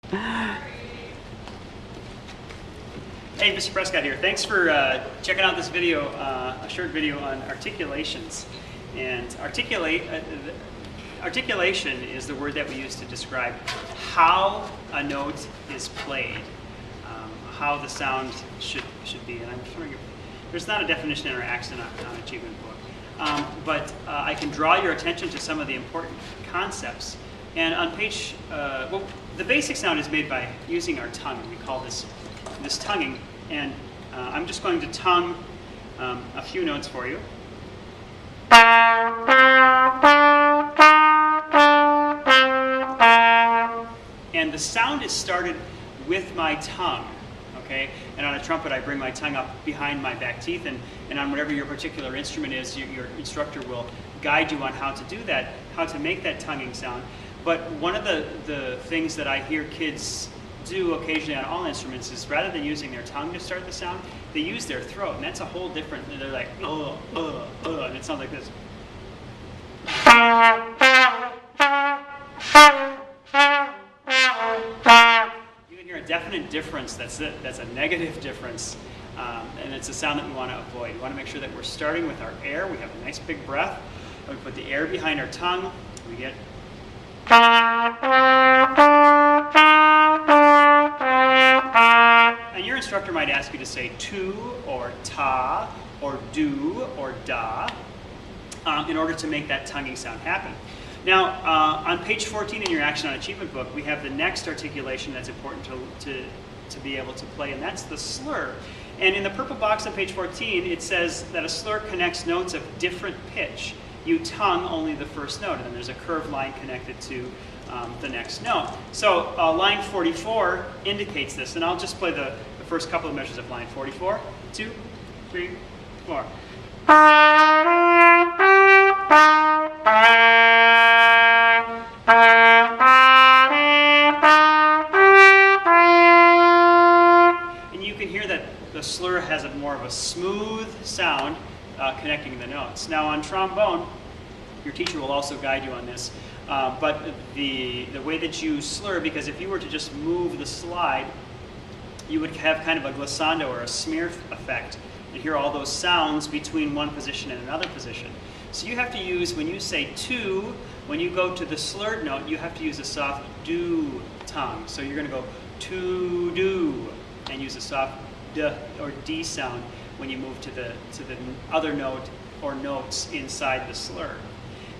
Hey, Mr. Prescott here. Thanks for checking out this video, a short video on articulations. And articulation is the word that we use to describe how a note is played, how the sound should be. And I'm sure there's not a definition in our accent on achievement book, but I can draw your attention to some of the important concepts. And on page, well, the basic sound is made by using our tongue. We call this tonguing, and I'm just going to tongue a few notes for you. And the sound is started with my tongue, okay? And on a trumpet, I bring my tongue up behind my back teeth, and on whatever your particular instrument is, your instructor will guide you on how to do that, how to make that tonguing sound. But one of the things that I hear kids do occasionally on all instruments is rather than using their tongue to start the sound, they use their throat, and that's a whole different, they're like, and it sounds like this. You can hear a definite difference, that's a negative difference, and it's a sound that we want to avoid. We want to make sure that we're starting with our air, we have a nice big breath, and we put the air behind our tongue, we get and your instructor might ask you to say tu or ta or do or da in order to make that tonguing sound happen. Now, on page 14 in your Action on Achievement book, we have the next articulation that's important to be able to play, and that's the slur. And in the purple box on page 14, it says that a slur connects notes of different pitch. You tongue only the first note, and then there's a curved line connected to the next note. So line 44 indicates this, and I'll just play the first couple of measures of line 44. 2, 3, 4. And you can hear that the slur has more of a smooth sound connecting the notes. Now on trombone, your teacher will also guide you on this, but the way that you slur, because if you were to just move the slide, you would have kind of a glissando or a smear effect and hear all those sounds between one position and another position. So you have to use, when you say tu, when you go to the slurred note, you have to use a soft do tongue. So you're going to go to do and use a soft d or d sound when you move to the other note or notes inside the slur.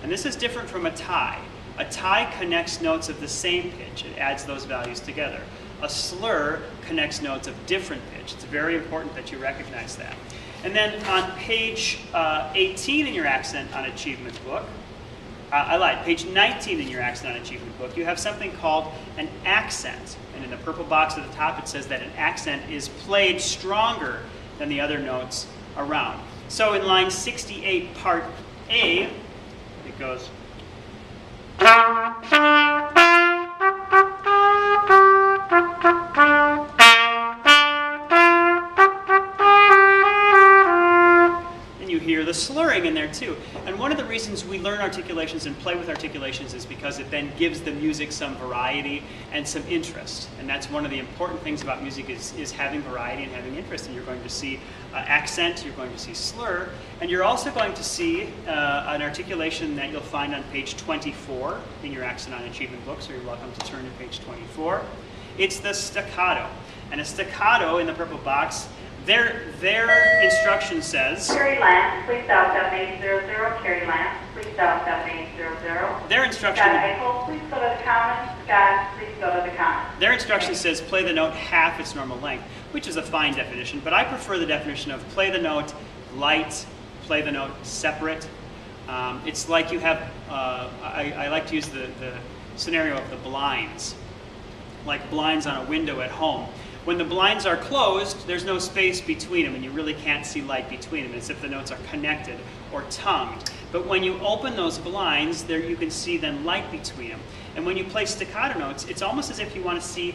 And this is different from a tie. A tie connects notes of the same pitch. It adds those values together. A slur connects notes of different pitch. It's very important that you recognize that. And then on page 18 in your Accent on Achievement book, I lied, page 19 in your Accent on Achievement book, you have something called an accent. And in the purple box at the top, it says that an accent is played stronger than the other notes around. So in line 68, part A, it goes. And you hear the slurring in there too. And one of the reasons we learn articulations and play with articulations is because it then gives the music some variety and some interest. And that's one of the important things about music is having variety and having interest. And you're going to see accent, you're going to see slur, and you're also going to see an articulation that you'll find on page 24 in your Accent on Achievement book, so you're welcome to turn to page 24. It's the staccato. And a staccato in the purple box, their instruction says, Carry Lance, please stop 7800. Carry Lance, please stop 7800. Their instruction, Scott Eichel, please go to the common. Scott, please go to the common. their instruction says play the note half its normal length, which is a fine definition, but I prefer the definition of play the note light, play the note separate. It's like you have, I like to use the scenario of the blinds, like blinds on a window at home. When the blinds are closed, there's no space between them, and you really can't see light between them, as if the notes are connected or tongued. But when you open those blinds, there you can see then light between them. And when you play staccato notes, it's almost as if you want to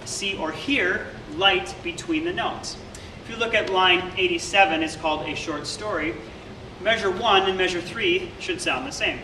see or hear light between the notes. If you look at line 87, it's called a short story. Measure 1 and measure 3 should sound the same.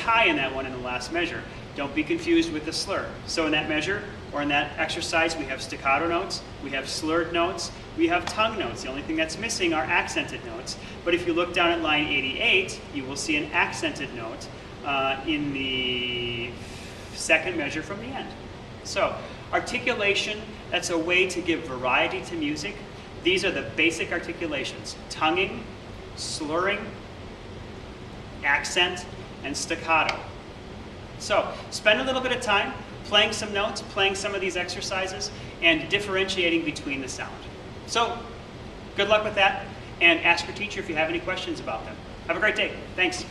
tie in that one in the last measure. Don't be confused with the slur. So in that measure, or in that exercise, we have staccato notes, we have slurred notes, we have tongue notes. The only thing that's missing are accented notes. But if you look down at line 88, you will see an accented note in the second measure from the end. So articulation, that's a way to give variety to music. These are the basic articulations: tonguing, slurring, accent, and staccato. So spend a little bit of time playing some notes, playing some of these exercises, and differentiating between the sound. So good luck with that, and ask your teacher if you have any questions about them. Have a great day. Thanks.